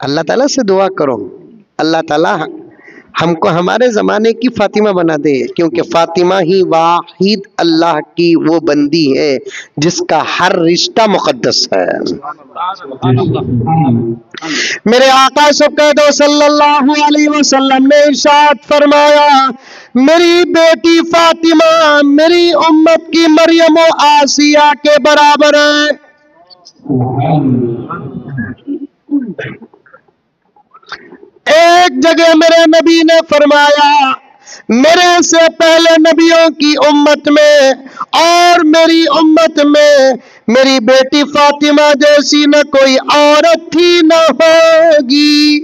اللہ تعالیٰ سے دعا کرو اللہ تعالیٰ ہم کو ہمارے زمانے کی فاطمہ بنا دے، کیونکہ فاطمہ ہی واحد اللہ کی وہ بندی ہے جس کا ہر رشتہ مقدس ہے۔ میرے آقا سبقت صلی اللہ علیہ وسلم نے ارشاد فرمایا، میری بیٹی فاطمہ میری امت کی مریم و آسیہ کے برابر ہے۔ ایک جگہ میرے نبی نے فرمایا، میرے سے پہلے نبیوں کی امت میں اور میری امت میں میری بیٹی فاطمہ جیسی نہ کوئی عورت تھی نہ ہوگی،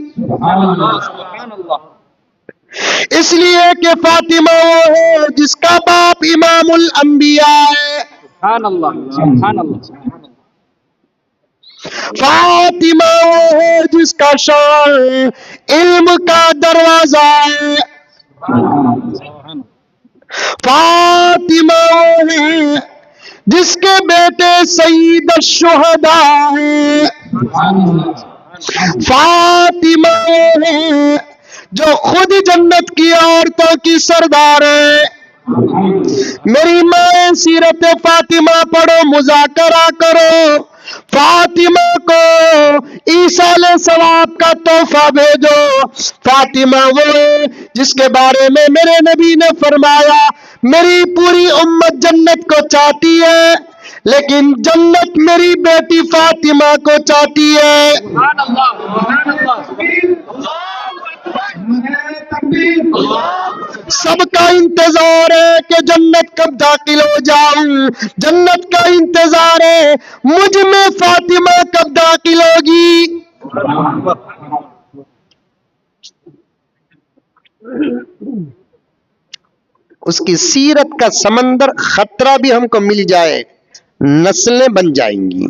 اس لیے کہ فاطمہ وہ ہے جس کا باپ امام الانبیاء ہے۔ سبحان اللہ سبحان اللہ۔ فاطمہ وہ ہے جس کا شان علم کا دروازہ ہے۔ فاطمہ وہ ہے جس کے بیٹے سید الشہداء ہیں۔ فاطمہ وہ ہے جو خود جنت کی عورتوں کی سردار ہے۔ میری ماں سیرت فاطمہ پڑھو، مذاکرہ کرو، فاطمہ کو ایصال ثواب کا تحفہ بھیجو۔ فاطمہ وہ جس کے بارے میں میرے نبی نے فرمایا، میری پوری امت جنت کو چاہتی ہے لیکن جنت میری بیٹی فاطمہ کو چاہتی ہے۔ سبحان اللہ سبحان اللہ۔ سب کا انتظار ہے کہ جنت کب داخل ہو جاؤں، جنت کا انتظار ہے مجھ میں فاطمہ کب داخل ہوگی۔ اس کی سیرت کا سمندر خطرہ بھی ہم کو مل جائے، نسلیں بن جائیں گی۔